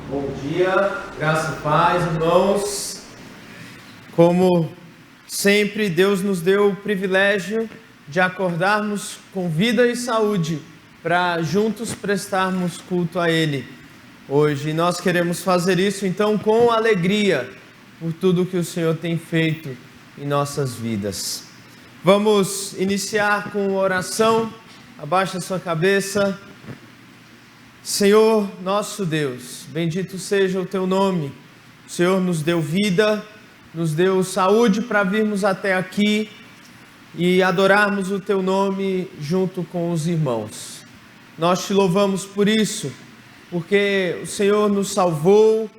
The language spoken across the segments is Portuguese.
Bom dia, graça e paz, irmãos. Como sempre, Deus nos deu o privilégio de acordarmos com vida e saúde para juntos prestarmos culto a Ele. Hoje nós queremos fazer isso então com alegria por tudo que o Senhor tem feito em nossas vidas. Vamos iniciar com oração. Abaixa sua cabeça. Senhor, nosso Deus, bendito seja o Teu nome. O Senhor nos deu vida, nos deu saúde para virmos até aqui e adorarmos o Teu nome junto com os irmãos. Nós Te louvamos por isso, porque o Senhor nos salvou,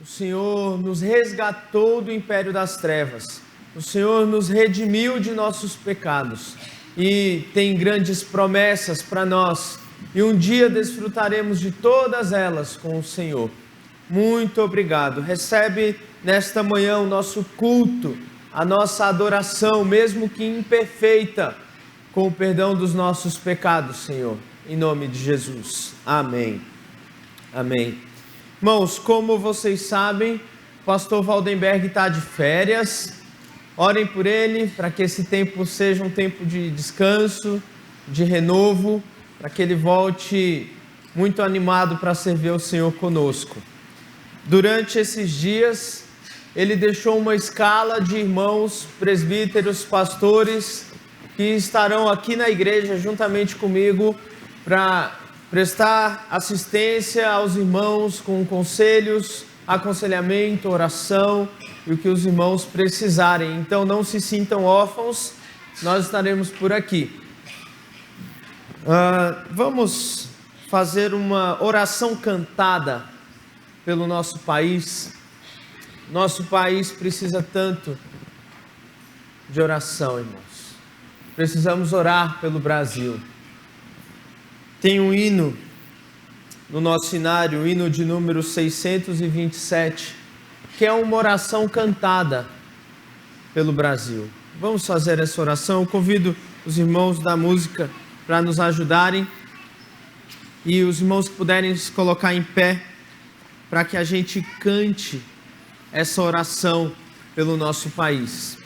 o Senhor nos resgatou do império das trevas, o Senhor nos redimiu de nossos pecados e tem grandes promessas para nós. E um dia desfrutaremos de todas elas com o Senhor. Muito obrigado. Recebe nesta manhã o nosso culto, a nossa adoração, mesmo que imperfeita, com o perdão dos nossos pecados, Senhor. Em nome de Jesus. Amém. Amém. Irmãos, como vocês sabem, o pastor Valdenberg está de férias. Orem por ele, para que esse tempo seja um tempo de descanso, de renovo, para que ele volte muito animado para servir ao Senhor conosco. Durante esses dias, ele deixou uma escala de irmãos, presbíteros, pastores, que estarão aqui na igreja juntamente comigo para prestar assistência aos irmãos com conselhos, aconselhamento, oração e o que os irmãos precisarem. Então não se sintam órfãos, nós estaremos por aqui. Vamos fazer uma oração cantada pelo nosso país. Nosso país precisa tanto de oração, irmãos. Precisamos orar pelo Brasil. Tem um hino no nosso cenário, o hino de número 627, que é uma oração cantada pelo Brasil. Vamos fazer essa oração. Eu convido os irmãos da música para nos ajudarem, e os irmãos que puderem se colocar em pé, para que a gente cante essa oração pelo nosso país.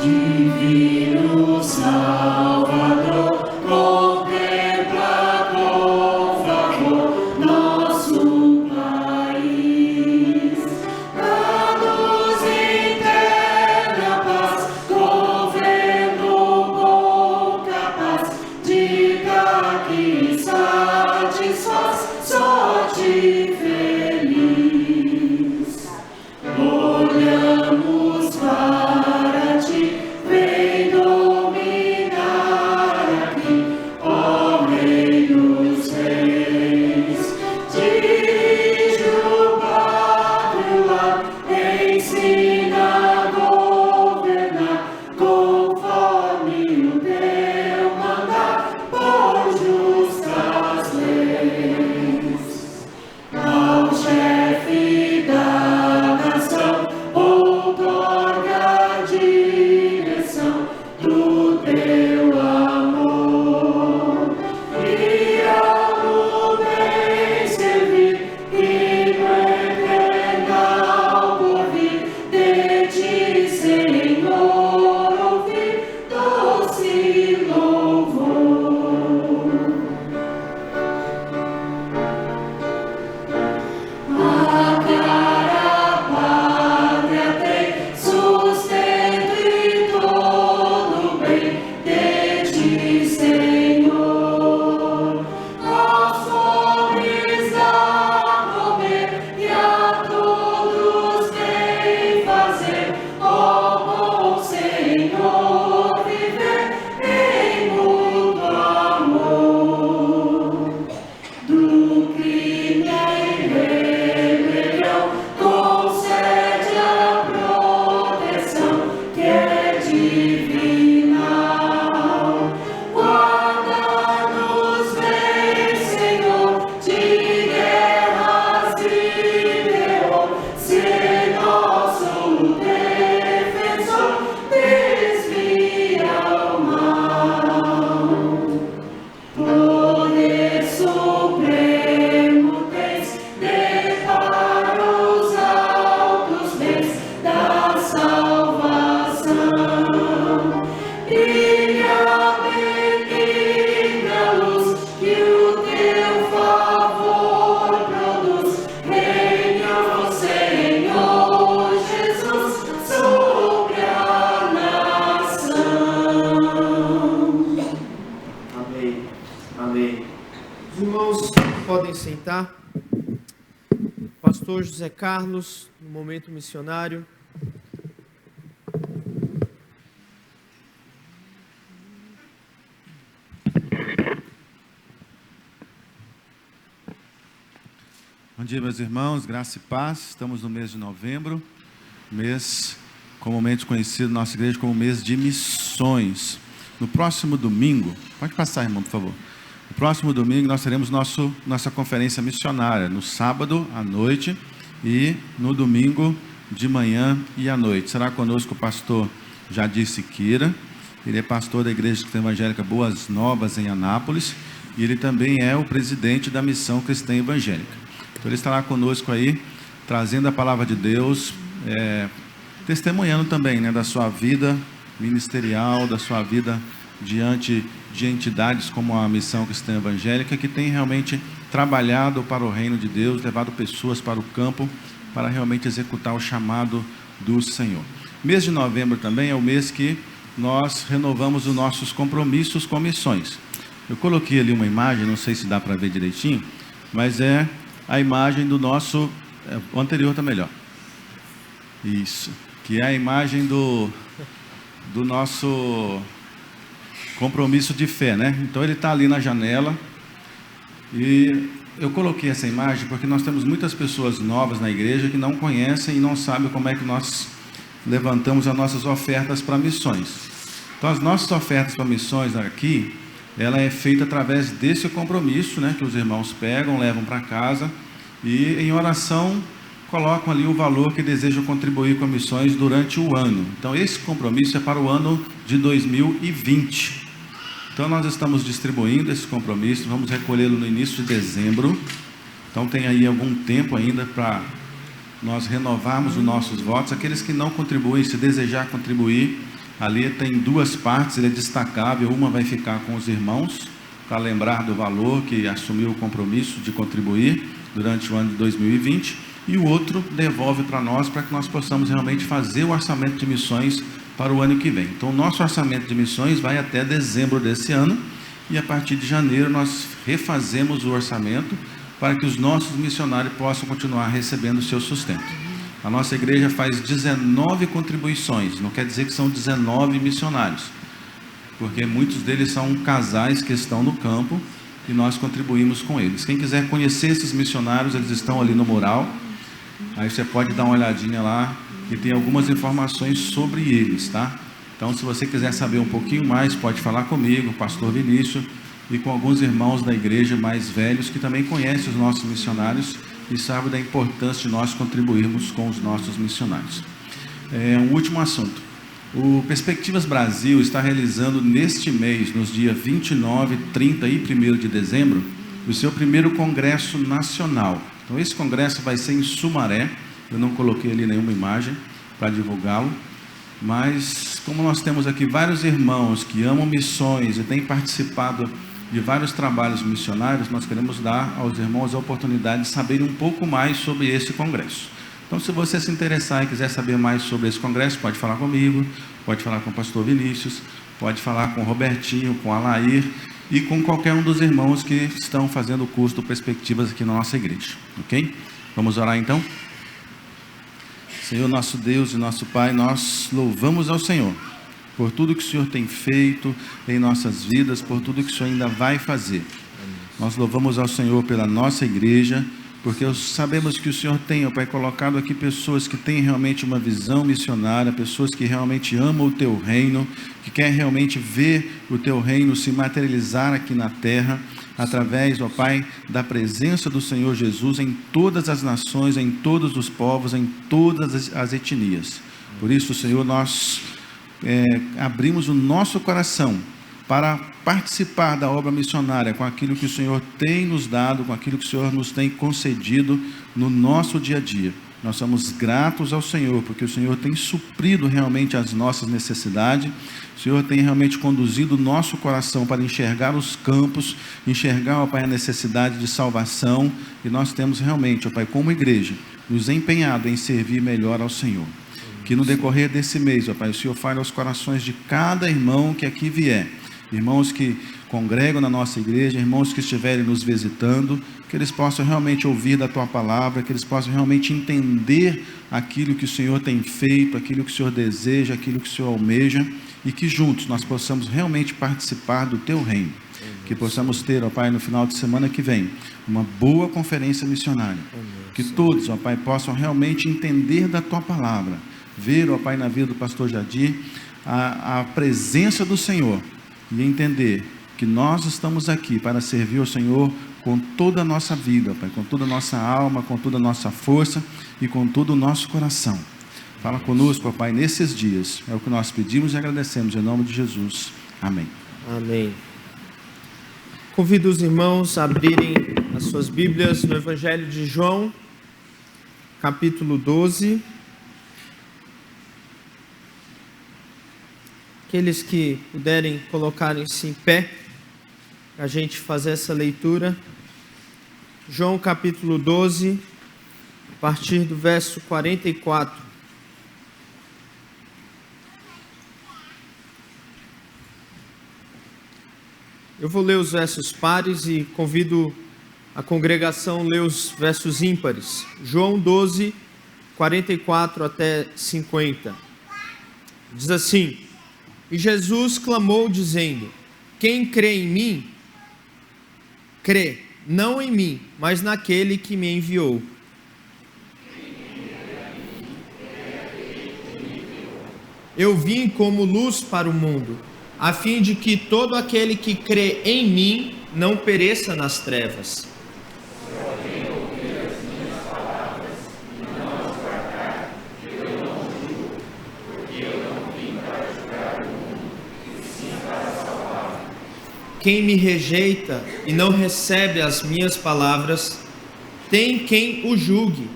Divino Salvador, contempla com favor nosso país. Dá-nos interna paz, governo bom, capaz de dar que satisfaz, só te feliz. Olhamos para ti, vem dominar assentar. Pastor José Carlos, no momento missionário. Bom dia, meus irmãos, graça e paz. Estamos no mês de novembro, mês comumente conhecido na nossa igreja como mês de missões. No próximo domingo, pode passar, irmão, por favor. No próximo domingo nós teremos nossa conferência missionária, no sábado à noite e no domingo de manhã e à noite. Será conosco o pastor Jadir Siqueira. Ele é pastor da Igreja Cristã Evangélica Boas Novas em Anápolis e ele também é o presidente da Missão Cristã Evangélica. Então ele estará conosco aí, trazendo a palavra de Deus, testemunhando também, da sua vida ministerial, da sua vida diante de entidades como a Missão Cristã Evangélica, que tem realmente trabalhado para o reino de Deus, levado pessoas para o campo, para realmente executar o chamado do Senhor. Mês de novembro também é o mês que nós renovamos os nossos compromissos com missões. Eu coloquei ali uma imagem, não sei se dá para ver direitinho, mas é a imagem do nosso... o anterior está melhor. Isso, que é a imagem do nosso compromisso de fé, Então ele está ali na janela e eu coloquei essa imagem porque nós temos muitas pessoas novas na igreja que não conhecem e não sabem como é que nós levantamos as nossas ofertas para missões. Então as nossas ofertas para missões aqui, ela é feita através desse compromisso, que os irmãos pegam, levam para casa e em oração colocam ali o valor que desejam contribuir com missões durante o ano. Então esse compromisso é para o ano de 2020. Então nós estamos distribuindo esse compromisso, vamos recolhê-lo no início de dezembro. Então tem aí algum tempo ainda para nós renovarmos os nossos votos. Aqueles que não contribuem, se desejar contribuir, ali tem duas partes, ele é destacável. Uma vai ficar com os irmãos, para lembrar do valor que assumiu o compromisso de contribuir durante o ano de 2020. E o outro devolve para nós, para que nós possamos realmente fazer o orçamento de missões para o ano que vem. Então, o nosso orçamento de missões vai até dezembro desse ano, e a partir de janeiro nós refazemos o orçamento para que os nossos missionários possam continuar recebendo o seu sustento. A nossa igreja faz 19 contribuições, não quer dizer que são 19 missionários, porque muitos deles são casais que estão no campo e nós contribuímos com eles. Quem quiser conhecer esses missionários, eles estão ali no mural. Aí você pode dar uma olhadinha lá e tem algumas informações sobre eles, tá? Então, se você quiser saber um pouquinho mais, pode falar comigo, pastor Vinícius, e com alguns irmãos da igreja mais velhos que também conhecem os nossos missionários e sabem da importância de nós contribuirmos com os nossos missionários. Um último assunto. O Perspectivas Brasil está realizando neste mês, nos dias 29, 30 e 1º de dezembro, o seu primeiro congresso nacional. Então esse congresso vai ser em Sumaré. Eu não coloquei ali nenhuma imagem para divulgá-lo, mas como nós temos aqui vários irmãos que amam missões e têm participado de vários trabalhos missionários, nós queremos dar aos irmãos a oportunidade de saberem um pouco mais sobre esse congresso. Então, se você se interessar e quiser saber mais sobre esse congresso, pode falar comigo, pode falar com o pastor Vinícius, pode falar com o Robertinho, com o Alair e com qualquer um dos irmãos que estão fazendo o curso do Perspectivas aqui na nossa igreja, ok? Vamos orar então? Senhor, nosso Deus e nosso Pai, nós louvamos ao Senhor por tudo que o Senhor tem feito em nossas vidas, por tudo que o Senhor ainda vai fazer. Nós louvamos ao Senhor pela nossa igreja, porque sabemos que o Senhor tem, ó Pai, colocado aqui pessoas que têm realmente uma visão missionária, pessoas que realmente amam o Teu reino, que querem realmente ver o Teu reino se materializar aqui na terra, através, ó Pai, da presença do Senhor Jesus em todas as nações, em todos os povos, em todas as etnias. Por isso, Senhor, nós abrimos o nosso coração para participar da obra missionária com aquilo que o Senhor tem nos dado, com aquilo que o Senhor nos tem concedido no nosso dia a dia. Nós somos gratos ao Senhor, porque o Senhor tem suprido realmente as nossas necessidades, o Senhor tem realmente conduzido o nosso coração para enxergar os campos, enxergar, ó Pai, a necessidade de salvação, e nós temos realmente, ó Pai, como igreja, nos empenhado em servir melhor ao Senhor. Que no decorrer desse mês, ó Pai, o Senhor fale aos corações de cada irmão que aqui vier, irmãos que congregam na nossa igreja, irmãos que estiverem nos visitando, que eles possam realmente ouvir da Tua palavra, que eles possam realmente entender aquilo que o Senhor tem feito, aquilo que o Senhor deseja, aquilo que o Senhor almeja, e que juntos nós possamos realmente participar do Teu reino. Que possamos ter, ó Pai, no final de semana que vem, uma boa conferência missionária. Que todos, ó Pai, possam realmente entender da Tua palavra, ver, ó Pai, na vida do pastor Jadir, a presença do Senhor, e entender que nós estamos aqui para servir ao Senhor com toda a nossa vida, Pai, com toda a nossa alma, com toda a nossa força e com todo o nosso coração. Fala conosco, ó Pai, nesses dias. É o que nós pedimos e agradecemos em nome de Jesus. Amém. Amém. Convido os irmãos a abrirem as suas Bíblias no Evangelho de João, capítulo 12. Aqueles que puderem colocarem-se em pé, para a gente fazer essa leitura. João capítulo 12, a partir do verso 44. Eu vou ler os versos pares e convido a congregação a ler os versos ímpares. João 12, 44 até 50. Diz assim: E Jesus clamou dizendo: Quem crê em mim, crê, não em mim, mas naquele que me enviou. Eu vim como luz para o mundo, a fim de que todo aquele que crê em mim não pereça nas trevas. Quem me rejeita e não recebe as minhas palavras, tem quem o julgue.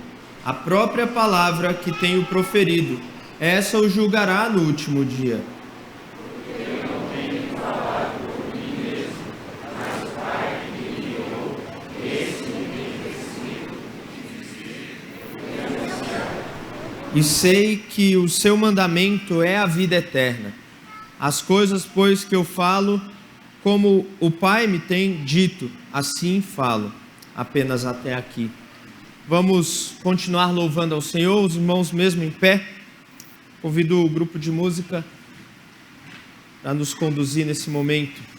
A própria palavra que tenho proferido, essa o julgará no último dia. E sei que o seu mandamento é a vida eterna. As coisas, pois, que eu falo, como o Pai me tem dito, assim falo. Apenas até aqui. Vamos continuar louvando ao Senhor, os irmãos mesmo em pé. Convido o grupo de música para nos conduzir nesse momento.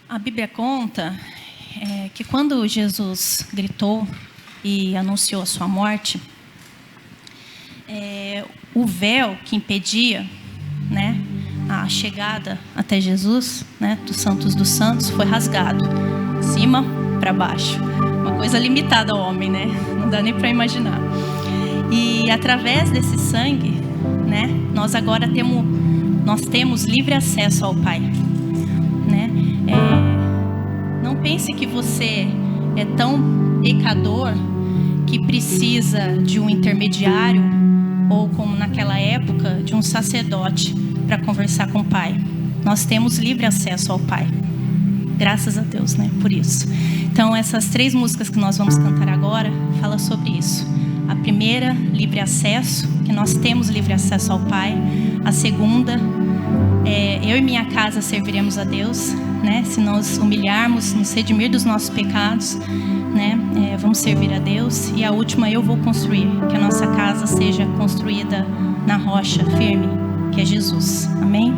A Bíblia conta que quando Jesus gritou e anunciou a sua morte, o véu que impedia, né, a chegada até Jesus, né, dos Santos dos Santos, foi rasgado, de cima para baixo. Uma coisa limitada ao homem, né? Não dá nem para imaginar. E através desse sangue, né, nós agora temos livre acesso ao Pai. Né? Não pense que você é tão pecador que precisa de um intermediário ou, como naquela época, de um sacerdote para conversar com o Pai. Nós temos livre acesso ao Pai. Graças a Deus, né? Por isso. Então, essas 3 músicas que nós vamos cantar agora falam sobre isso. A primeira, livre acesso, que nós temos livre acesso ao Pai. A segunda, eu e minha casa serviremos a Deus, né? Se nós humilharmos, nos redimir dos nossos pecados, né? Vamos servir a Deus. E a última, eu vou construir, que a nossa casa seja construída na rocha firme, que é Jesus. Amém?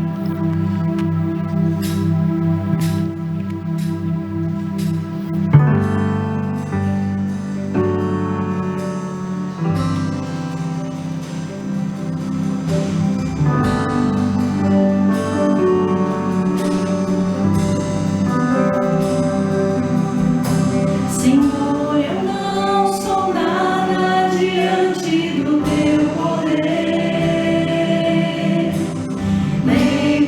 Nem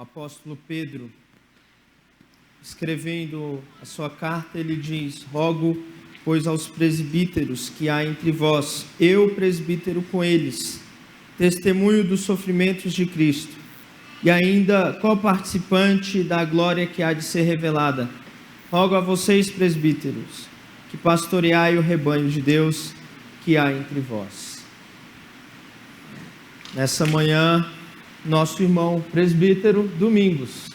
O apóstolo Pedro, escrevendo a sua carta, ele diz: rogo, pois, aos presbíteros que há entre vós, eu, presbítero com eles, testemunho dos sofrimentos de Cristo, e ainda co-participante da glória que há de ser revelada. Rogo a vocês, presbíteros, que pastoreai o rebanho de Deus que há entre vós. Nessa manhã, nosso irmão presbítero Domingos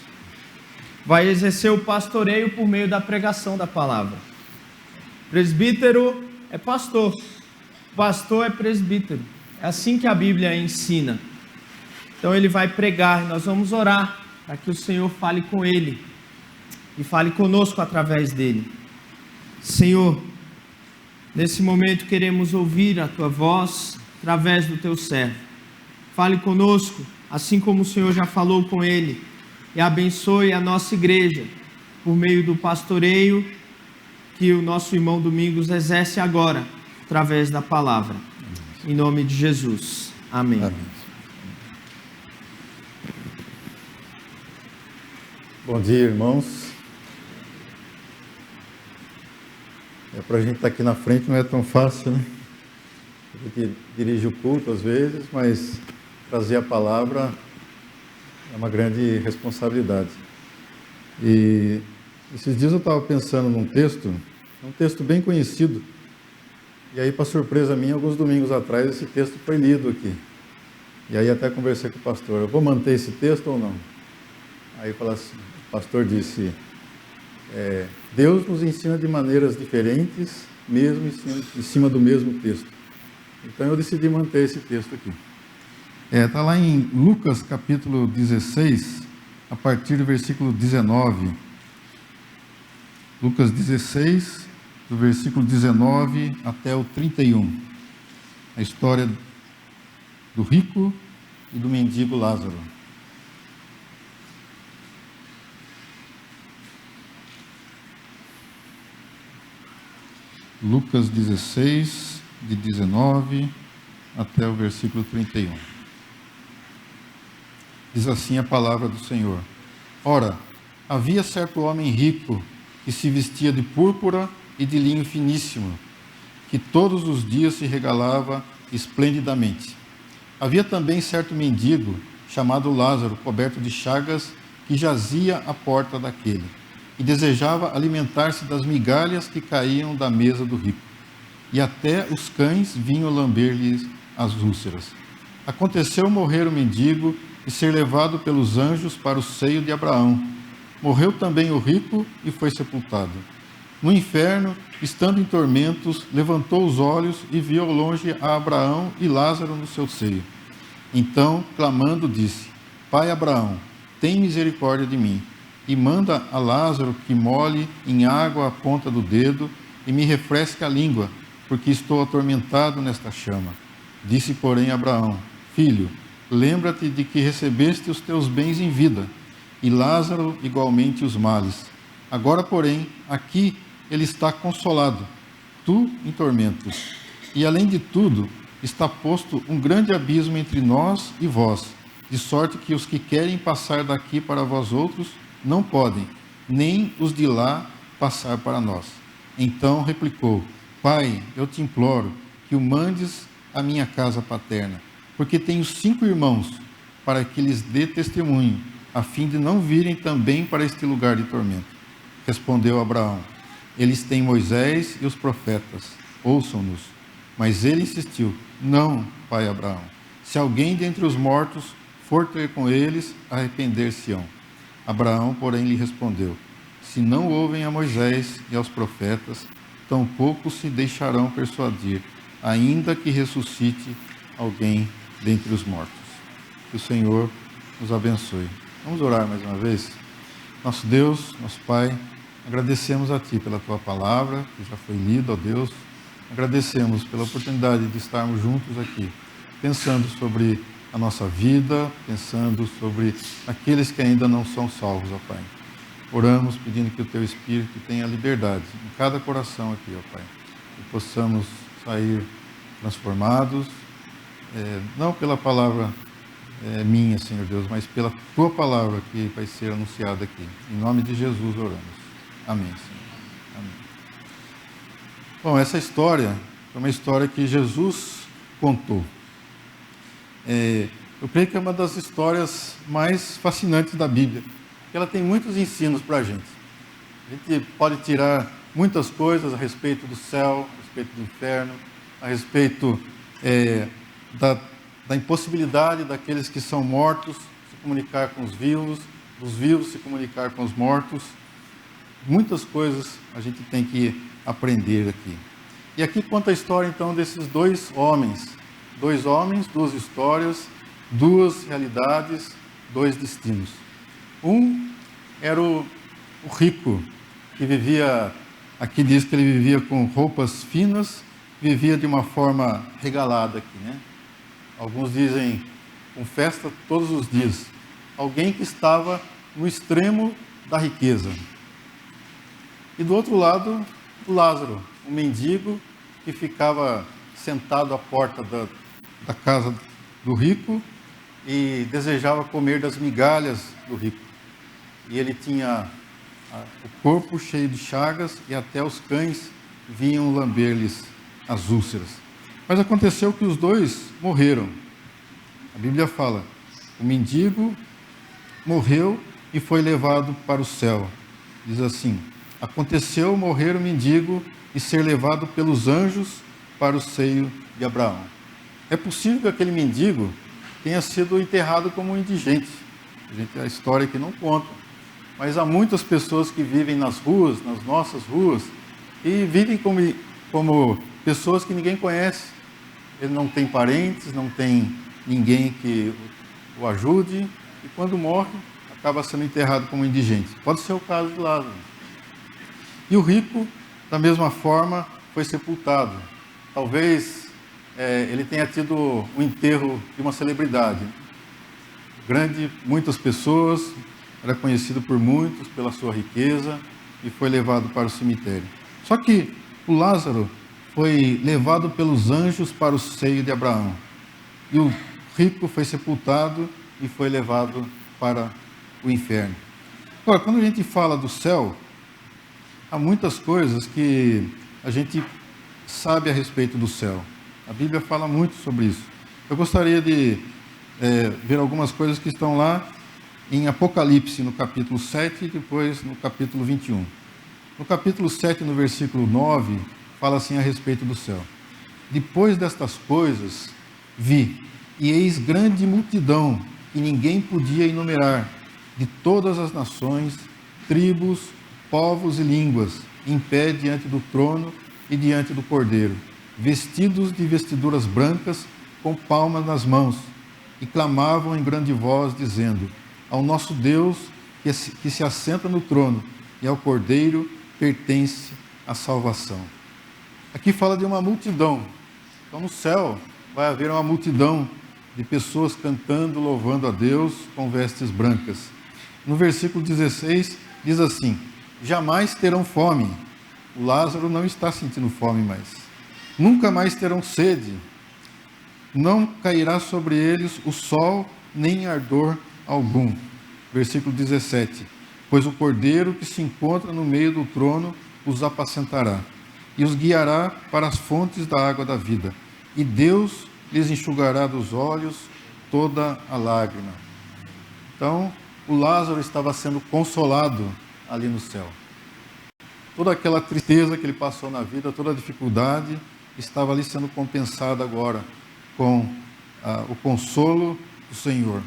vai exercer o pastoreio por meio da pregação da palavra. Presbítero é pastor, pastor é presbítero. É assim que a Bíblia ensina. Então ele vai pregar e nós vamos orar para que o Senhor fale com ele e fale conosco através dele. Senhor, nesse momento queremos ouvir a tua voz através do teu servo. Fale conosco, assim como o Senhor já falou com ele, e abençoe a nossa igreja por meio do pastoreio que o nosso irmão Domingos exerce agora, através da palavra. Em nome de Jesus. Amém. Amém. Bom dia, irmãos. Para a gente estar aqui na frente não é tão fácil, né? A gente dirige o culto às vezes, mas trazer a palavra é uma grande responsabilidade. E esses dias eu estava pensando num texto, um texto bem conhecido, e aí, para surpresa minha, alguns domingos atrás, esse texto foi lido aqui. E aí até conversei com o pastor: eu vou manter esse texto ou não? Aí assim, o pastor disse: Deus nos ensina de maneiras diferentes, mesmo em cima do mesmo texto. Então eu decidi manter esse texto aqui. Está lá em Lucas capítulo 16, a partir do versículo 19. Lucas 16, do versículo 19 até o 31. A história do rico e do mendigo Lázaro. Lucas 16, de 19 até o versículo 31. Diz assim a palavra do Senhor: Ora, havia certo homem rico que se vestia de púrpura e de linho finíssimo, que todos os dias se regalava esplendidamente. Havia também certo mendigo, chamado Lázaro, coberto de chagas, que jazia à porta daquele, e desejava alimentar-se das migalhas que caíam da mesa do rico. E até os cães vinham lamber-lhes as úlceras. Aconteceu morrer o mendigo e ser levado pelos anjos para o seio de Abraão. Morreu também o rico e foi sepultado. No inferno, estando em tormentos, levantou os olhos e viu ao longe a Abraão e Lázaro no seu seio. Então, clamando, disse: Pai Abraão, tem misericórdia de mim, e manda a Lázaro que molhe em água a ponta do dedo e me refresque a língua, porque estou atormentado nesta chama. Disse, porém, Abraão: Filho, lembra-te de que recebeste os teus bens em vida, e Lázaro igualmente os males. Agora, porém, aqui ele está consolado, tu em tormentos. E, além de tudo, está posto um grande abismo entre nós e vós, de sorte que os que querem passar daqui para vós outros não podem, nem os de lá passar para nós. Então replicou: Pai, eu te imploro que o mandes à minha casa paterna, porque tenho 5 irmãos, para que lhes dê testemunho, a fim de não virem também para este lugar de tormento. Respondeu Abraão: Eles têm Moisés e os profetas, ouçam-nos. Mas ele insistiu: Não, pai Abraão, se alguém dentre os mortos for ter com eles, arrepender-se-ão. Abraão, porém, lhe respondeu: Se não ouvem a Moisés e aos profetas, tampouco se deixarão persuadir, ainda que ressuscite alguém dentre os mortos. Que o Senhor nos abençoe. Vamos orar mais uma vez? Nosso Deus, nosso Pai, agradecemos a Ti pela Tua palavra, que já foi lida, ó Deus. Agradecemos pela oportunidade de estarmos juntos aqui, pensando sobre a nossa vida, pensando sobre aqueles que ainda não são salvos, ó Pai. Oramos pedindo que o Teu Espírito tenha liberdade em cada coração aqui, ó Pai, e possamos sair transformados, não pela palavra minha, Senhor Deus, mas pela Tua palavra que vai ser anunciada aqui. Em nome de Jesus oramos. Amém, Senhor. Amém. Bom, essa história é uma história que Jesus contou. Eu creio que é uma das histórias mais fascinantes da Bíblia. Ela tem muitos ensinos para a gente. A gente pode tirar muitas coisas a respeito do céu, a respeito do inferno, a respeito da impossibilidade daqueles que são mortos se comunicar com os vivos, dos vivos se comunicar com os mortos. Muitas coisas a gente tem que aprender aqui. E aqui conta a história, então, desses dois homens, duas histórias, duas realidades, dois destinos. Um era o rico, que vivia, aqui diz que ele vivia com roupas finas, vivia de uma forma regalada aqui, né? Alguns dizem com festa todos os dias. Alguém que estava no extremo da riqueza. E do outro lado, o Lázaro, um mendigo que ficava sentado à porta da casa do rico e desejava comer das migalhas do rico. E ele tinha o corpo cheio de chagas e até os cães vinham lamber-lhes as úlceras. Mas aconteceu que os dois morreram. A Bíblia fala, o mendigo morreu e foi levado para o céu. Diz assim, aconteceu morrer o mendigo e ser levado pelos anjos para o seio de Abraão. É possível que aquele mendigo tenha sido enterrado como um indigente. A história aqui não conta. Mas há muitas pessoas que vivem nas ruas, nas nossas ruas, e vivem como pessoas que ninguém conhece. Ele não tem parentes, não tem ninguém que o ajude, e quando morre, acaba sendo enterrado como indigente. Pode ser o caso de Lázaro. E o rico, da mesma forma, foi sepultado. Talvez ele tenha tido o enterro de uma celebridade. Grande, muitas pessoas, era conhecido por muitos pela sua riqueza e foi levado para o cemitério. Só que o Lázaro foi levado pelos anjos para o seio de Abraão. E o rico foi sepultado e foi levado para o inferno. Agora, quando a gente fala do céu, há muitas coisas que a gente sabe a respeito do céu. A Bíblia fala muito sobre isso. Eu gostaria de ver algumas coisas que estão lá em Apocalipse, no capítulo 7 e depois no capítulo 21. No capítulo 7, no versículo 9, fala assim a respeito do céu. Depois destas coisas, vi, e eis grande multidão, que ninguém podia enumerar, de todas as nações, tribos, povos e línguas, em pé diante do trono e diante do Cordeiro, vestidos de vestiduras brancas, com palmas nas mãos, e clamavam em grande voz, dizendo, ao nosso Deus, que se assenta no trono, e ao Cordeiro pertence a salvação. Aqui fala de uma multidão. Então no céu vai haver uma multidão de pessoas cantando, louvando a Deus com vestes brancas. No versículo 16 diz assim, jamais terão fome. O Lázaro não está sentindo fome mais. Nunca mais terão sede. Não cairá sobre eles o sol, nem ardor algum. Versículo 17. Pois o Cordeiro que se encontra no meio do trono os apacentará e os guiará para as fontes da água da vida. E Deus lhes enxugará dos olhos toda a lágrima. Então, o Lázaro estava sendo consolado ali no céu. Toda aquela tristeza que ele passou na vida, toda a dificuldade, estava ali sendo compensada agora com o consolo do Senhor.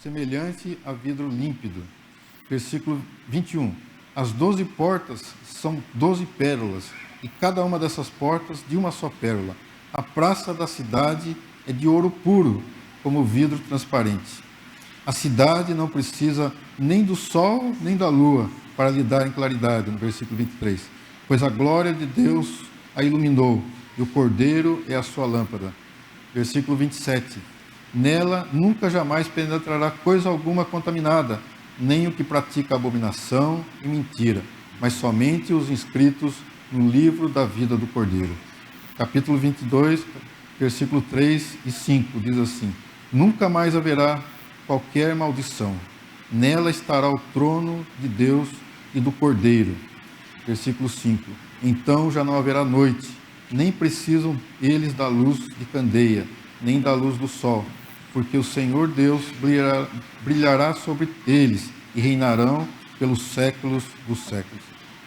Semelhante a vidro límpido. Versículo 21. As 12 portas são 12 pérolas, e cada uma dessas portas de uma só pérola. A praça da cidade é de ouro puro, como vidro transparente. A cidade não precisa nem do sol nem da lua para lhe dar em claridade, no versículo 23. Pois a glória de Deus a iluminou, e o Cordeiro é a sua lâmpada. Versículo 27. Nela nunca jamais penetrará coisa alguma contaminada, nem o que pratica abominação e mentira, mas somente os inscritos no livro da vida do Cordeiro. Capítulo 22, versículo 3 e 5, diz assim: Nunca mais haverá qualquer maldição. Nela estará o trono de Deus e do Cordeiro. Versículo 5. Então já não haverá noite, nem precisam eles da luz de candeia, nem da luz do sol, porque o Senhor Deus brilhará sobre eles e reinarão pelos séculos dos séculos.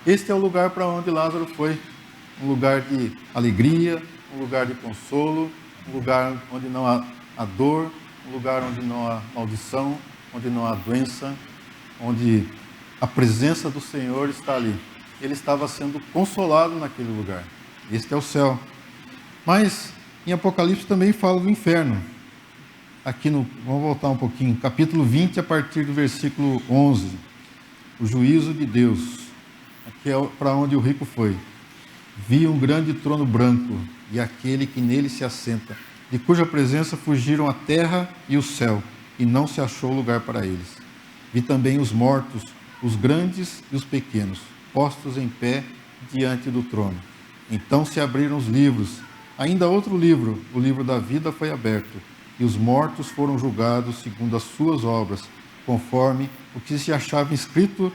Este é o lugar para onde Lázaro foi, um lugar de alegria, um lugar de consolo, um lugar onde não há dor, um lugar onde não há maldição, onde não há doença, onde a presença do Senhor está ali. Ele estava sendo consolado naquele lugar. Este é o céu. Mas em Apocalipse também fala do inferno. Vamos voltar um pouquinho, capítulo 20, a partir do versículo 11. O juízo de Deus. Aqui é para onde o rico foi. Vi um grande trono branco, e aquele que nele se assenta, de cuja presença fugiram a terra e o céu, e não se achou lugar para eles. Vi também os mortos, os grandes e os pequenos, postos em pé diante do trono. Então se abriram os livros. Ainda outro livro, o livro da vida, foi aberto, e os mortos foram julgados segundo as suas obras, conforme o que se achava escrito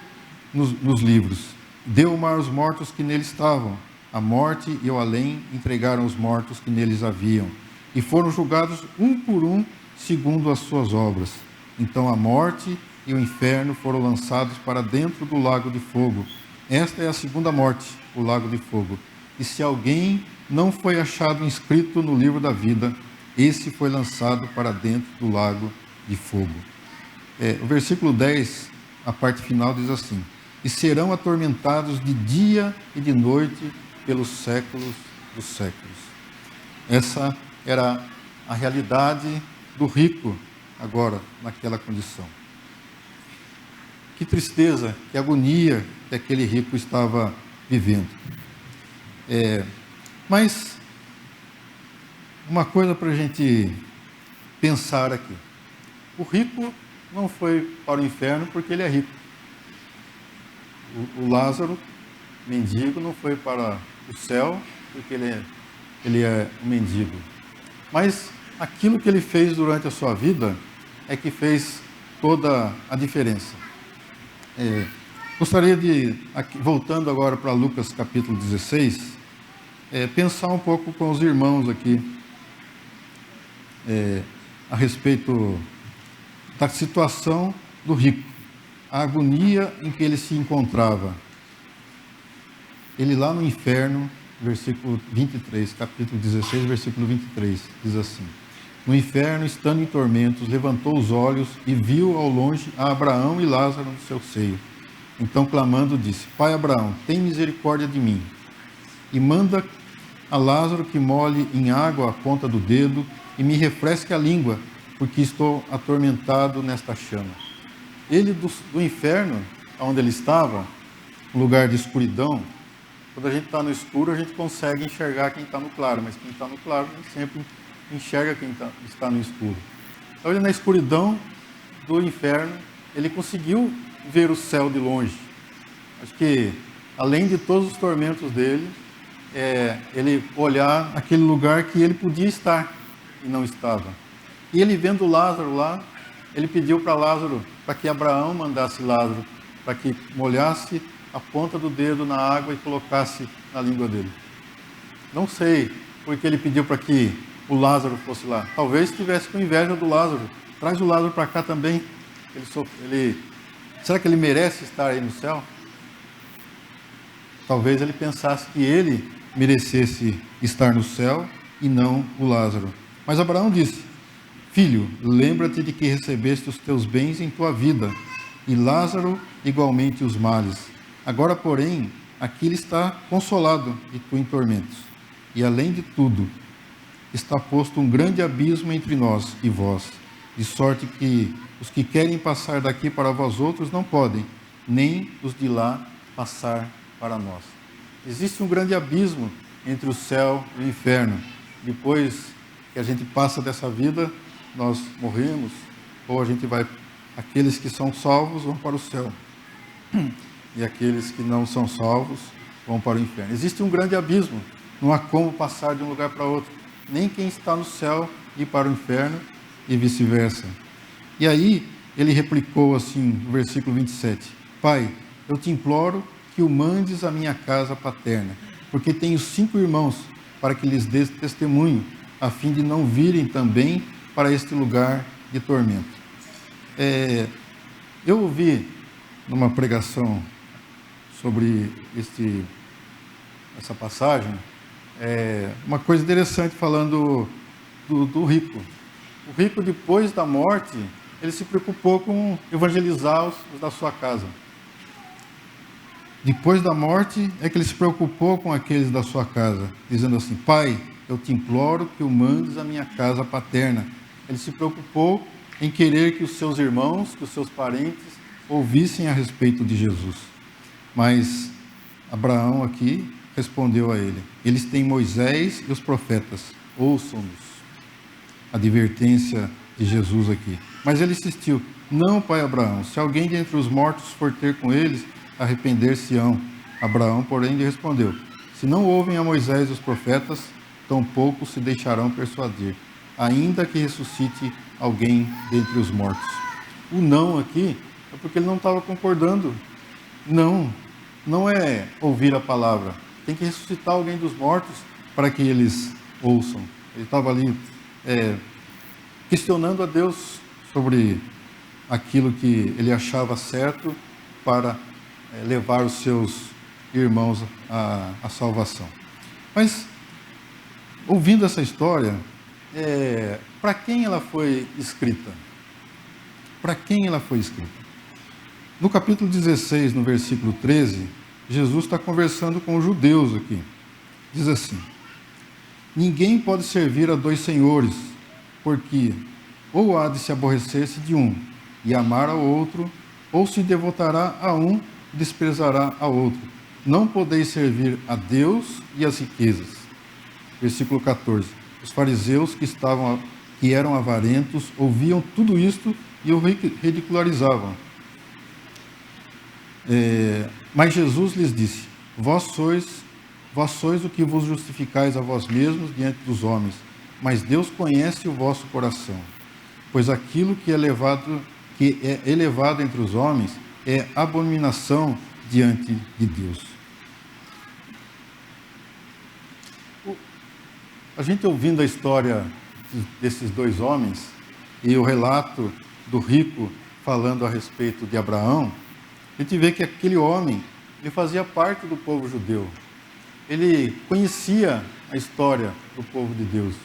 nos livros. Deu o mar aos mortos que nele estavam. A morte e o além entregaram os mortos que neles haviam, e foram julgados um por um, segundo as suas obras. Então a morte e o inferno foram lançados para dentro do lago de fogo. Esta é a segunda morte, o lago de fogo. E se alguém não foi achado inscrito no livro da vida, esse foi lançado para dentro do lago de fogo. O versículo 10, a parte final, diz assim: E serão atormentados de dia e de noite pelos séculos dos séculos. Essa era a realidade do rico agora, naquela condição. Que tristeza, que agonia que aquele rico estava vivendo. Mas uma coisa para a gente pensar aqui: o rico não foi para o inferno porque ele é rico. O Lázaro, mendigo, não foi para o céu porque ele é um mendigo. Mas aquilo que ele fez durante a sua vida é que fez toda a diferença. Gostaria de, voltando agora para Lucas capítulo 16, pensar um pouco com os irmãos aqui a respeito da situação do rico, a agonia em que ele se encontrava. Ele lá no inferno, versículo 23, capítulo 16, versículo 23, diz assim: No inferno, estando em tormentos, levantou os olhos e viu ao longe a Abraão e Lázaro no seu seio. Então, clamando, disse: Pai Abraão, tem misericórdia de mim, e manda a Lázaro que molhe em água a ponta do dedo e me refresque a língua, porque estou atormentado nesta chama. Ele do inferno, onde ele estava, um lugar de escuridão. Quando a gente está no escuro, a gente consegue enxergar quem está no claro, mas quem está no claro nem sempre enxerga quem está no escuro. Então, ele na escuridão do inferno, ele conseguiu ver o céu de longe. Acho que, além de todos os tormentos dele, ele olhar aquele lugar que ele podia estar e não estava. E ele vendo Lázaro lá, ele pediu para Lázaro, para que Abraão mandasse Lázaro, para que molhasse a ponta do dedo na água e colocasse na língua dele. Não sei porque ele pediu para que o Lázaro fosse lá. Talvez estivesse com inveja do Lázaro. Traz o Lázaro para cá também. Será que ele merece estar aí no céu? Talvez ele pensasse que ele merecesse estar no céu e não o Lázaro. Mas Abraão disse: Filho, lembra-te de que recebeste os teus bens em tua vida, e Lázaro igualmente os males. Agora, porém, aqui ele está consolado e tu em tormentos. E além de tudo, está posto um grande abismo entre nós e vós, de sorte que os que querem passar daqui para vós outros não podem, nem os de lá passar para nós. Existe um grande abismo entre o céu e o inferno. Depois que a gente passa dessa vida, nós morremos, ou a gente vai, aqueles que são salvos vão para o céu, e aqueles que não são salvos vão para o inferno. Existe um grande abismo, não há como passar de um lugar para outro, nem quem está no céu ir para o inferno e vice-versa. E aí ele replicou assim, no versículo 27, Pai, eu te imploro que o mandes à minha casa paterna, porque tenho 5 irmãos, para que lhes dês testemunho, a fim de não virem também para este lugar de tormento. Eu ouvi numa pregação sobre essa passagem, uma coisa interessante falando do rico. O rico, depois da morte, ele se preocupou com evangelizar os da sua casa. Depois da morte é que ele se preocupou com aqueles da sua casa, dizendo assim, Pai, eu te imploro que o mandes à minha casa paterna. Ele se preocupou em querer que os seus irmãos, que os seus parentes, ouvissem a respeito de Jesus. Mas Abraão aqui respondeu a ele, eles têm Moisés e os profetas, ouçam-nos. A advertência de Jesus aqui. Mas ele insistiu, não, pai Abraão, se alguém de entre os mortos for ter com eles, arrepender-se-ão. Abraão, porém, lhe respondeu, se não ouvem a Moisés e os profetas, tampouco se deixarão persuadir, ainda que ressuscite alguém dentre os mortos. O não aqui é porque ele não estava concordando. Não é ouvir a palavra. Tem que ressuscitar alguém dos mortos para que eles ouçam. Ele estava ali questionando a Deus sobre aquilo que ele achava certo para levar os seus irmãos à salvação. Mas, ouvindo essa história, para quem ela foi escrita? Para quem ela foi escrita? No capítulo 16, no versículo 13, Jesus está conversando com os judeus aqui. Diz assim, ninguém pode servir a 2 senhores, porque ou há de se aborrecer-se de um e amar ao outro, ou se devotará a um e desprezará ao outro. Não podeis servir a Deus e às riquezas. Versículo 14. Os fariseus que eram avarentos ouviam tudo isto e o ridicularizavam. Mas Jesus lhes disse, vós sois o que vos justificais a vós mesmos diante dos homens, mas Deus conhece o vosso coração, pois aquilo que é elevado entre os homens é abominação diante de Deus. A gente ouvindo a história desses 2 homens e o relato do rico falando a respeito de Abraão, a gente vê que aquele homem, ele fazia parte do povo judeu. Ele conhecia a história do povo de Deus.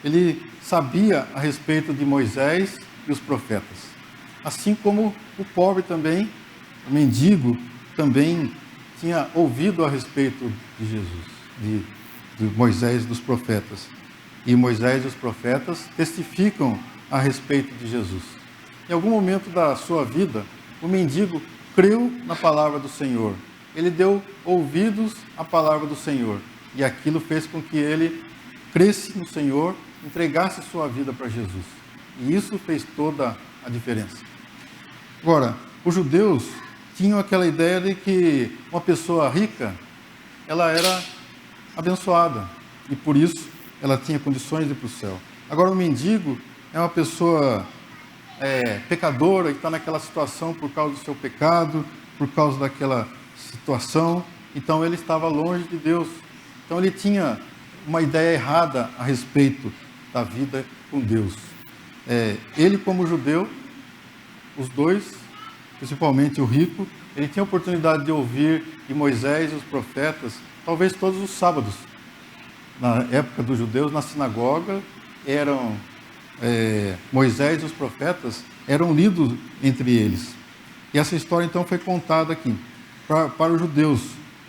Ele sabia a respeito de Moisés e os profetas. Assim como o pobre também, o mendigo, também tinha ouvido a respeito de Jesus, de Moisés e dos profetas. E Moisés e os profetas testificam a respeito de Jesus. Em algum momento da sua vida, o mendigo creu na palavra do Senhor. Ele deu ouvidos à palavra do Senhor. E aquilo fez com que ele cresce no Senhor, entregasse sua vida para Jesus. E isso fez toda a diferença. Agora, os judeus tinham aquela ideia de que uma pessoa rica, ela era abençoada. E por isso, ela tinha condições de ir para o céu. Agora, o mendigo é uma pessoa pecadora, que está naquela situação por causa do seu pecado, por causa daquela situação. Então, ele estava longe de Deus. Então, ele tinha uma ideia errada a respeito da vida com Deus. Ele, como judeu, os 2, principalmente o rico, ele tinha a oportunidade de ouvir de Moisés e os profetas, talvez todos os sábados. Na época dos judeus, na sinagoga, Moisés e os profetas eram lidos entre eles. E essa história, então, foi contada aqui. para os judeus,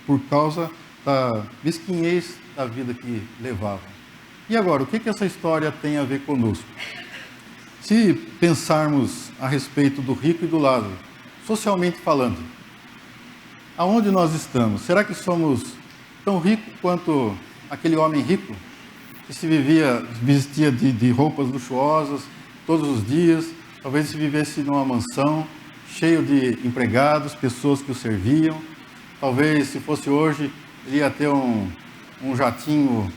por causa da mesquinhez da vida que levavam. E agora, o que essa história tem a ver conosco? Se pensarmos a respeito do rico e do Lázaro, socialmente falando, aonde nós estamos? Será que somos tão ricos quanto aquele homem rico, que vestia de roupas luxuosas todos os dias, talvez se vivesse numa mansão, cheio de empregados, pessoas que o serviam, talvez se fosse hoje, ele ia ter um jatinho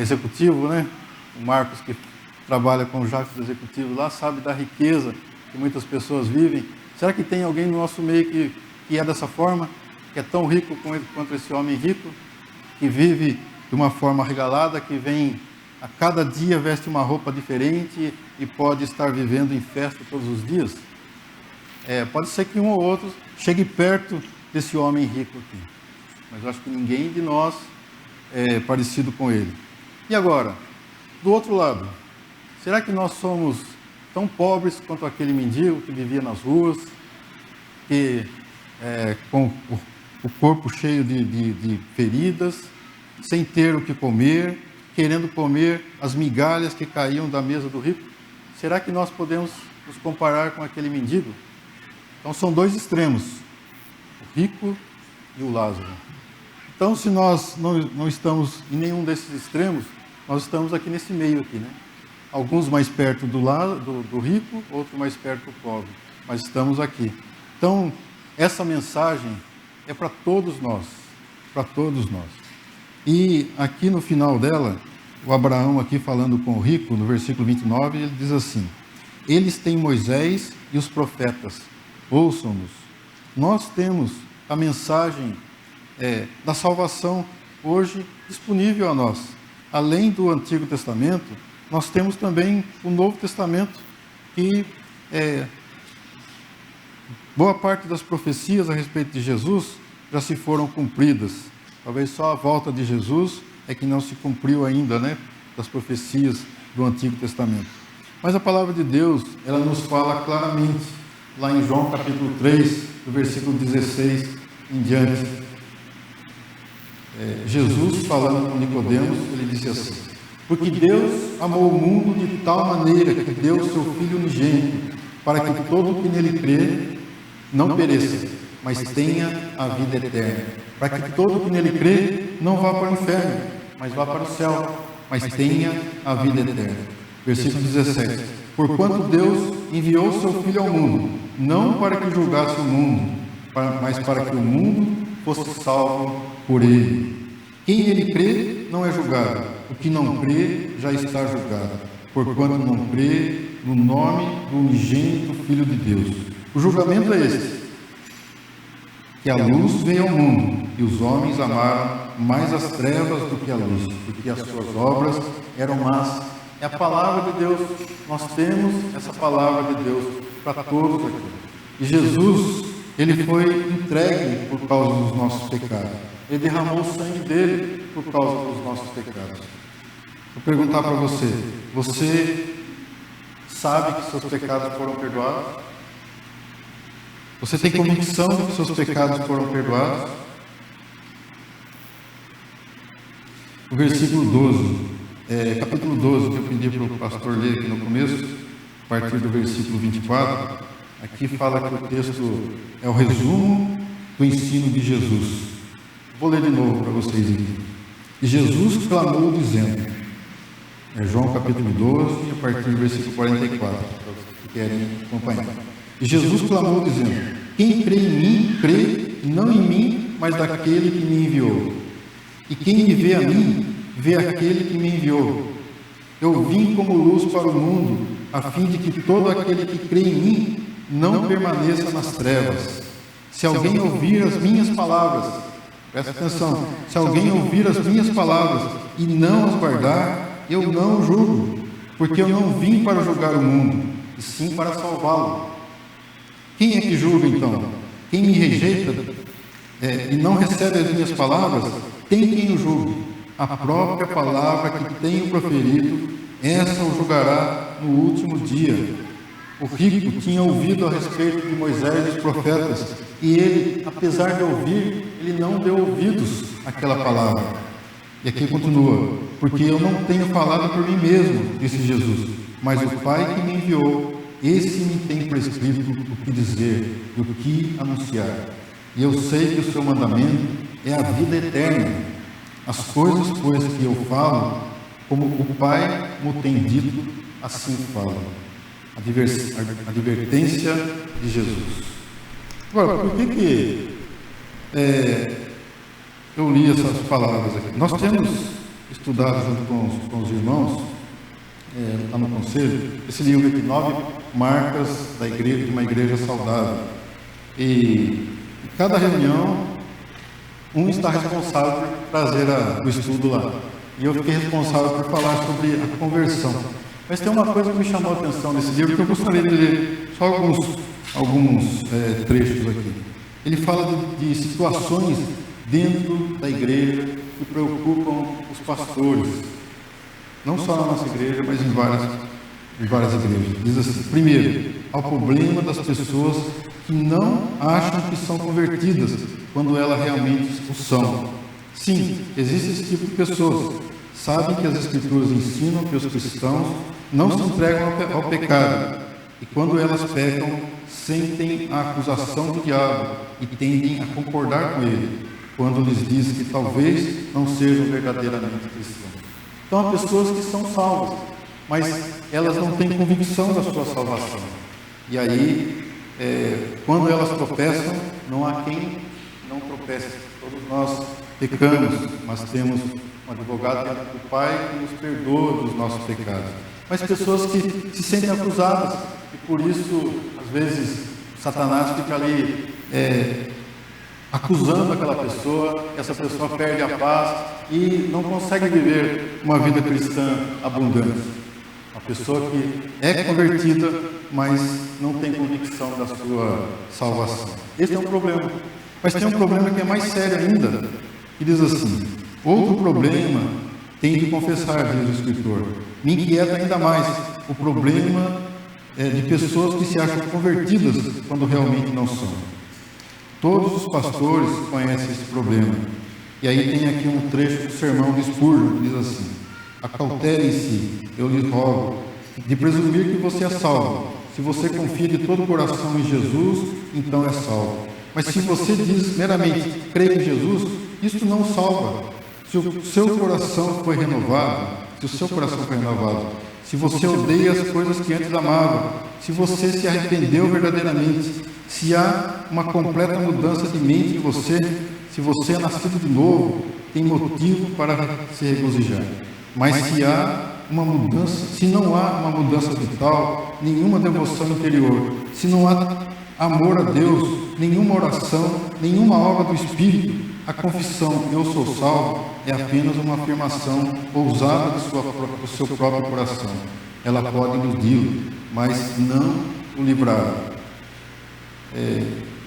executivo, né? O Marcos, que trabalha com jatos executivos lá, sabe da riqueza que muitas pessoas vivem. Será que tem alguém no nosso meio que é dessa forma, que é tão rico quanto esse homem rico, que vive de uma forma regalada, que vem a cada dia, veste uma roupa diferente e pode estar vivendo em festa todos os dias? Pode ser que um ou outro chegue perto desse homem rico aqui, mas eu acho que ninguém de nós é parecido com ele. E agora, do outro lado, será que nós somos tão pobres quanto aquele mendigo que vivia nas ruas, que com o corpo cheio de feridas, sem ter o que comer, querendo comer as migalhas que caíam da mesa do rico? Será que nós podemos nos comparar com aquele mendigo? Então são dois extremos, o rico e o Lázaro. Então, se nós não estamos em nenhum desses extremos, nós estamos aqui nesse meio aqui, né? Alguns mais perto do rico, outros mais perto do pobre, mas estamos aqui. Então, essa mensagem é para todos nós, para todos nós. E aqui no final dela, o Abraão aqui falando com o rico, no versículo 29, ele diz assim: eles têm Moisés e os profetas, ouçam-nos. Nós temos a mensagem da salvação hoje disponível a nós. Além do Antigo Testamento, nós temos também o Novo Testamento, que boa parte das profecias a respeito de Jesus já se foram cumpridas. Talvez só a volta de Jesus é que não se cumpriu ainda, né, das profecias do Antigo Testamento. Mas a palavra de Deus, ela nos fala claramente, lá em João capítulo 3, do versículo 16 em diante. Jesus, falando com Nicodemos, ele disse assim: porque Deus amou o mundo de tal maneira que deu o seu Filho unigênito, para que todo o que nele crê não pereça, mas tenha a vida eterna. Para que todo o que nele crê não vá para o inferno, mas vá para o céu, mas tenha a vida eterna. Versículo 17. Porquanto Deus enviou o seu Filho ao mundo, não para que julgasse o mundo, mas para que o mundo fosse salvo por ele. Quem nele crê não é julgado, o que não crê já está julgado, porquanto não crê no nome do unigênito Filho de Deus. O julgamento é este: que a luz veio ao mundo, e os homens amaram mais as trevas do que a luz, porque as suas obras eram más. É a palavra de Deus, nós temos essa palavra de Deus para todos aqui. E Jesus, ele foi entregue por causa dos nossos pecados. Ele derramou o sangue dele por causa dos nossos pecados. Vou perguntar para você: você sabe que seus pecados foram perdoados? Você tem convicção de que seus pecados foram perdoados? O versículo 12, capítulo 12, que eu pedi para o pastor ler aqui no começo, a partir do versículo 24, aqui fala que o texto é o resumo do ensino de Jesus. Vou ler de novo para vocês aqui. E Jesus clamou dizendo, João capítulo 12, a partir do versículo 44, para os que querem acompanhar. E Jesus clamou dizendo: quem crê em mim, crê não em mim, mas daquele que me enviou. E quem me vê a mim, vê aquele que me enviou. Eu vim como luz para o mundo, a fim de que todo aquele que crê em mim não permaneça nas trevas. Se alguém ouvir as minhas palavras, presta atenção, se alguém ouvir as minhas palavras e não as guardar, eu não o julgo, porque eu não vim para julgar o mundo, e sim para salvá-lo. Quem é que julga então? Quem me rejeita e não recebe as minhas palavras, tem quem o julgue. A própria palavra que tenho proferido, essa o julgará no último dia. O rico tinha ouvido a respeito de Moisés e dos profetas, E ele, apesar de ouvir, ele não deu ouvidos àquela palavra. E aqui continua: porque eu não tenho falado por mim mesmo, disse Jesus, mas o Pai que me enviou, esse me tem prescrito o que dizer e o que anunciar. E eu sei que o seu mandamento é a vida eterna. As coisas, pois, que eu falo, como o Pai me tem dito, assim falo. Advertência de Jesus. Agora, por que eu li essas palavras aqui? Nós temos estudado junto com os irmãos, lá no conselho, esse livro aqui, 9 marcas da igreja, de uma igreja saudável. E em cada reunião, um está responsável por trazer o estudo lá. E eu fiquei responsável por falar sobre a conversão. Mas tem uma coisa que me chamou a atenção nesse livro, que eu gostaria de ler só alguns trechos aqui. Ele fala de situações dentro da igreja que preocupam os pastores. Não só na nossa igreja, mas em várias igrejas. Diz assim: primeiro, ao problema das pessoas que não acham que são convertidas, quando elas realmente o são. Sim, existe esse tipo de pessoas. Sabem que as Escrituras ensinam que os cristãos não se entregam ao pecado, e quando elas pecam, sentem a acusação do diabo e tendem a concordar com ele, quando lhes diz que talvez não sejam verdadeiramente cristãos. Então, há pessoas que são salvas, mas elas não têm convicção da sua salvação. E aí, quando elas tropeçam, não há quem não tropece. Todos nós pecamos, mas temos um advogado diante do Pai que nos perdoa dos nossos pecados. Mas pessoas que se sentem acusadas, e por isso, às vezes, Satanás fica ali acusando aquela pessoa, essa pessoa perde a paz e não consegue viver uma vida cristã abundante. Uma pessoa que é convertida, mas não tem convicção da sua salvação. Esse é um problema. Mas tem um problema que é mais sério ainda, que diz assim: outro problema tem de confessar, diz o escritor. Me inquieta ainda mais o problema de pessoas que se acham convertidas quando realmente não são. Todos os pastores conhecem esse problema. E aí tem aqui um trecho do sermão de Spurgeon, que diz assim: acautelem-se, eu lhes rogo, de presumir que você é salvo. Se você confia de todo o coração em Jesus, então é salvo. Mas se você diz meramente, creio em Jesus, isso não salva. Se o seu coração foi renovado, se você odeia as coisas que antes amava, se você se arrependeu verdadeiramente, se há uma completa mudança de mente em você, se você é nascido de novo, tem motivo para se regozijar. Mas se não há uma mudança vital, nenhuma devoção interior, se não há amor a Deus, nenhuma oração, nenhuma obra do Espírito, a confissão "eu sou salvo" é apenas uma afirmação ousada do seu próprio coração. Ela pode iludi-lo, mas não o livrar.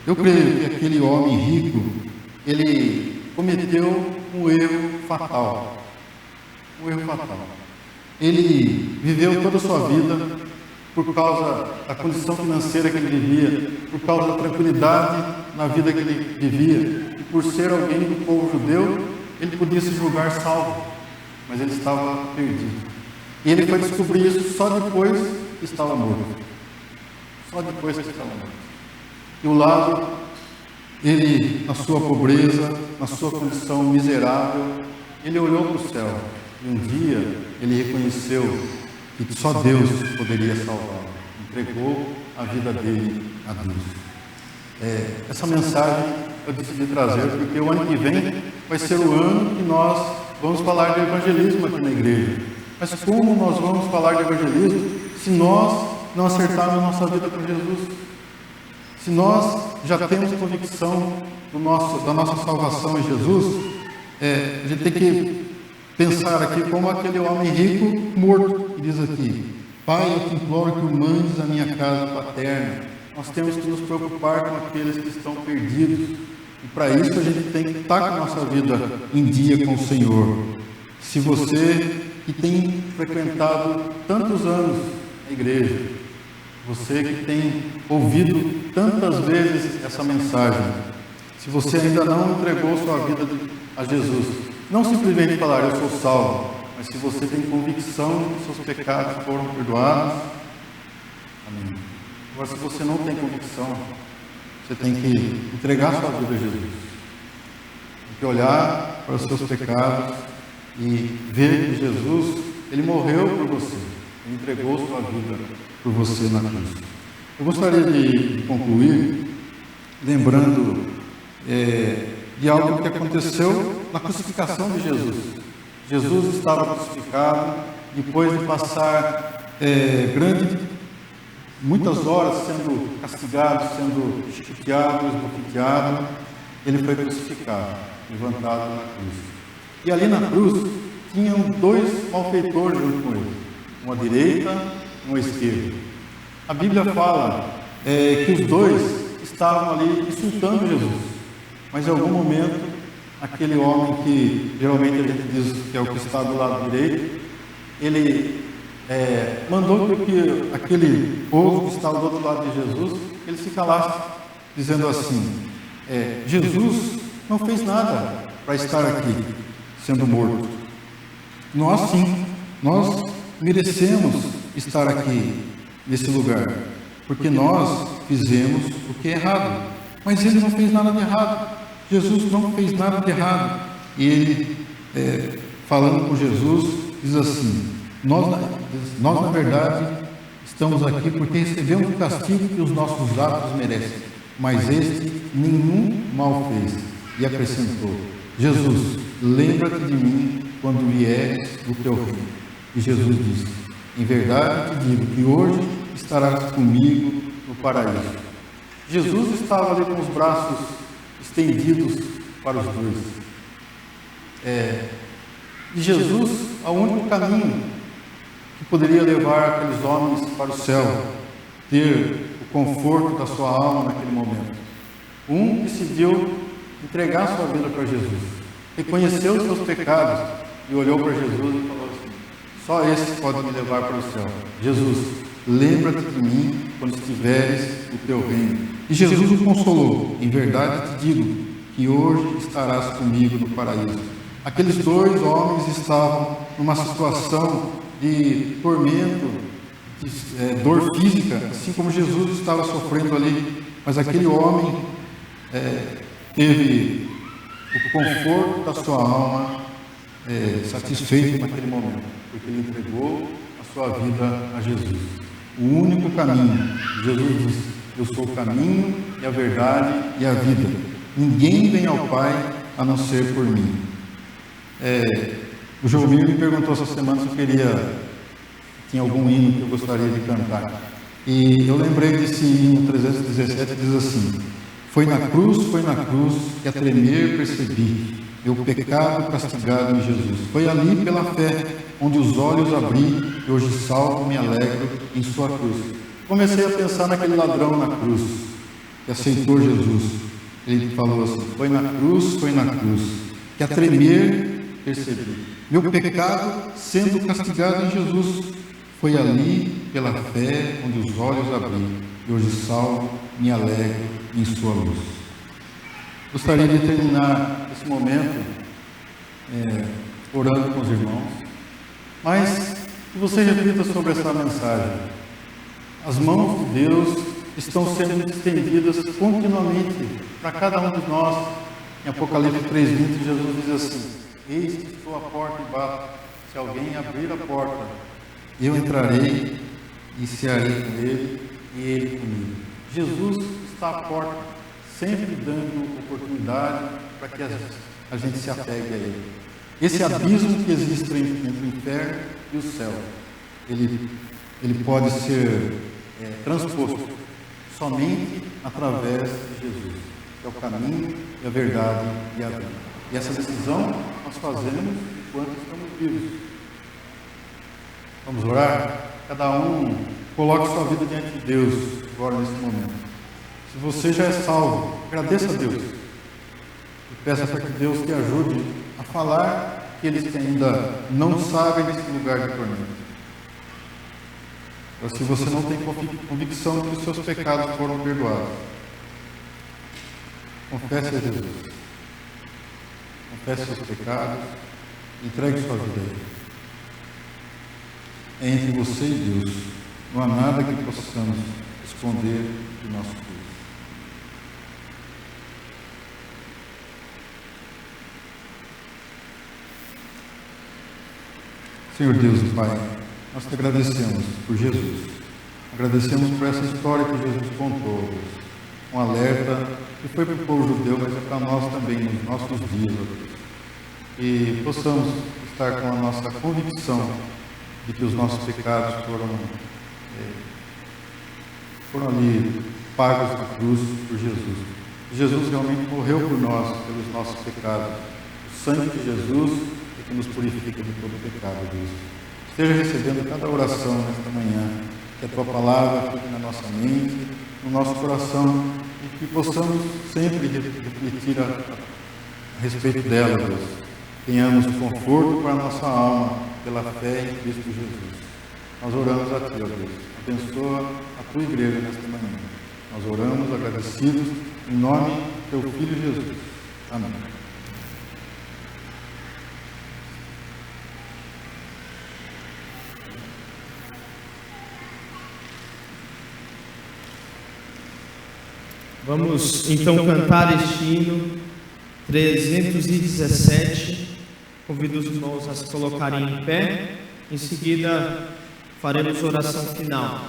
Eu creio que aquele homem rico, ele cometeu um erro fatal. Ele viveu toda a sua vida por causa da condição financeira que ele vivia, por causa da tranquilidade na vida que ele vivia, e por ser alguém do povo judeu, ele podia se julgar salvo, mas ele estava perdido. E ele foi descobrir isso só depois que estava morto. E o Lázaro, ele, na sua pobreza, na sua condição miserável, ele olhou para o céu, e um dia ele reconheceu que só Deus poderia salvá-lo. Entregou a vida dele a Deus. Essa mensagem eu decidi trazer porque o ano que vem vai ser o ano que nós vamos falar de evangelismo aqui na igreja. Mas como nós vamos falar de evangelismo se nós não acertarmos a nossa vida com Jesus? Se nós já temos convicção da nossa salvação em Jesus, a gente tem que pensar aqui como aquele homem rico morto, que diz aqui: Pai, eu te imploro que o mandes à minha casa paterna. Nós temos que nos preocupar com aqueles que estão perdidos, e para isso a gente tem que estar com a nossa vida em dia com o Senhor. Se você que tem frequentado tantos anos a igreja, Você que tem ouvido tantas vezes essa mensagem, se você ainda não entregou sua vida a Jesus, não simplesmente falar, eu sou salvo, mas se você tem convicção que seus pecados foram perdoados, amém. Agora, se você não tem convicção, você tem que entregar sua vida a Jesus. Tem que olhar para os seus pecados e ver que Jesus, Ele morreu por você. Ele entregou sua vida por você na cruz. Eu gostaria de concluir lembrando de algo que aconteceu na crucificação de Jesus. Jesus estava crucificado, depois de passar muitas horas sendo castigado, sendo chicoteado, esbofeteado, ele foi crucificado, levantado na cruz. E ali na cruz tinham dois malfeitores junto com ele, uma à direita e uma à esquerda. A Bíblia fala que os dois estavam ali insultando Jesus, mas em algum momento aquele homem que geralmente a gente diz que é o que está do lado direito, ele mandou que aquele povo que estava do outro lado de Jesus, ele se calasse, dizendo assim, Jesus não fez nada para estar aqui sendo morto. Nós sim, nós merecemos estar aqui nesse lugar, porque nós fizemos o que é errado, mas ele não fez nada de errado. Jesus não fez nada de errado. E ele, falando com Jesus, diz assim, nós na verdade estamos aqui porque recebemos o castigo que os nossos atos merecem, mas este nenhum mal fez. E acrescentou, Jesus, lembra-te de mim quando vieres do teu reino. E Jesus disse, em verdade te digo que hoje estarás comigo no paraíso. Jesus estava ali com os braços estendidos para os dois. E Jesus, o único caminho que poderia levar aqueles homens para o céu, ter o conforto da sua alma naquele momento. Um decidiu entregar sua vida para Jesus, reconheceu os seus pecados e olhou para Jesus e falou assim, só esse pode me levar para o céu. Jesus, lembra-te de mim quando estiveres no teu reino. E Jesus o consolou, em verdade te digo que hoje estarás comigo no paraíso. Aqueles dois homens estavam numa situação de tormento, de dor física, assim como Jesus estava sofrendo ali, mas aquele homem teve o conforto da sua alma satisfeito naquele momento, porque ele entregou a sua vida a Jesus. O único caminho, Jesus disse, eu sou o caminho e a verdade e a vida. Ninguém vem ao Pai a não ser por mim. O Joelmir me perguntou essa semana se eu tinha algum hino que eu gostaria de cantar. E eu lembrei desse hino 317, que diz assim, foi na cruz que a tremer percebi, meu pecado castigado em Jesus. Foi ali pela fé, onde os olhos abri, e hoje salvo me alegro em sua cruz. Comecei a pensar naquele ladrão na cruz, que aceitou Jesus. Ele falou assim, foi na cruz, que a tremer percebi. Meu pecado sendo castigado em Jesus. Foi ali pela fé, onde os olhos abri, e hoje salvo me alegro em sua luz. Gostaria de terminar esse momento orando com os irmãos, mas que você reflita sobre essa mensagem. As mãos de Deus estão sendo estendidas continuamente para cada um de nós. Em Apocalipse 3:20, Jesus diz assim, eis que estou à porta e bato, se alguém abrir a porta, eu entrarei e cearei com ele e ele comigo. Jesus está à porta, sempre dando oportunidade para que a gente se apegue a ele. Esse abismo que existe entre o inferno e o céu, ele pode ser transposto somente através de Jesus, que é o caminho, e a verdade e a vida. E essa decisão nós fazemos enquanto estamos vivos. Vamos orar? Cada um coloque sua vida diante de Deus agora nesse momento. Se você já é salvo, agradeça a Deus. E peça para que Deus te ajude a falar aqueles que ainda não sabem desse lugar de tormento. Agora, se você não tem convicção de que os seus pecados foram perdoados, confesse a Jesus. Confesse seus pecados, entregue sua vida a Ele. É entre você e Deus. Não há nada que possamos esconder de nosso Deus. Senhor Deus e Pai, nós te agradecemos por Jesus. Agradecemos por essa história que Jesus contou, Deus. Um alerta que foi para o povo judeu, mas é para nós também, nos nossos dias, ó Deus. E possamos estar com a nossa convicção de que os nossos pecados foram ali pagos na cruz por Jesus. Jesus realmente morreu por nós, pelos nossos pecados. O sangue de Jesus é que nos purifica de todo pecado, Deus. Esteja recebendo cada oração nesta manhã, que a Tua palavra fique na nossa mente, no nosso coração, e que possamos sempre refletir a respeito dela, Deus. Tenhamos conforto para a nossa alma, pela fé em Cristo Jesus. Nós oramos a Ti, ó Deus. Abençoa a Tua igreja nesta manhã. Nós oramos agradecidos em nome do Teu Filho Jesus. Amém. Vamos então cantar este hino 317. Convido os irmãos a se colocarem em pé. Em seguida, faremos oração final.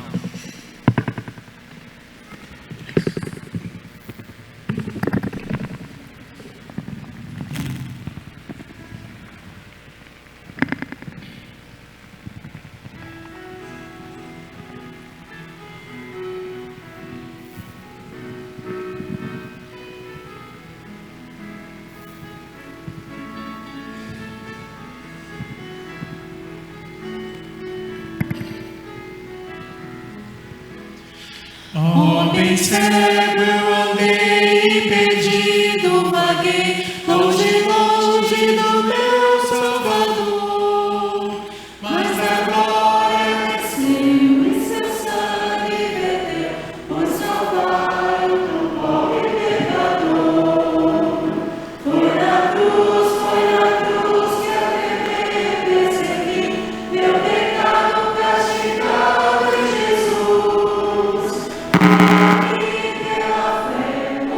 Homem cego eu andei e perdido vaguei, longe, longe do meu Salvador. Mas agora nasceu e seu sangue verteu, por salvar o tão pobre pecador. Foi na cruz que a temer persegui, meu pecado castigado em Jesus. Pela fé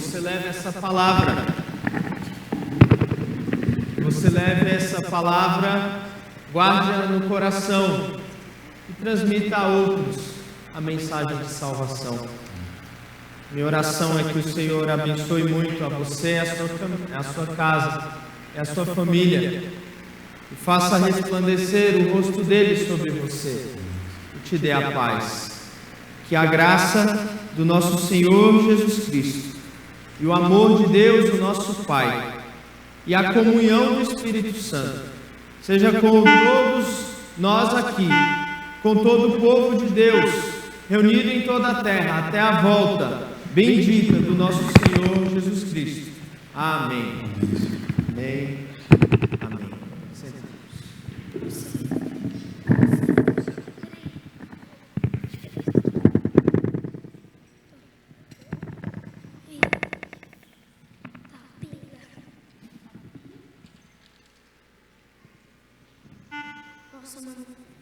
você leve essa palavra. Você leve essa palavra, guarde-a no coração e transmita a outros a mensagem de salvação. Minha oração é que o Senhor abençoe muito a você, a sua casa e a sua família, e faça resplandecer o rosto dele sobre você e te dê a paz. Que a graça do nosso Senhor Jesus Cristo e o amor de Deus, o nosso Pai, e a comunhão do Espírito Santo seja com todos nós aqui, com todo o povo de Deus, reunido em toda a terra, até a volta bendita do nosso Senhor Jesus Cristo. Amém. Amém. Amém. Senta-se. Nossa, mano.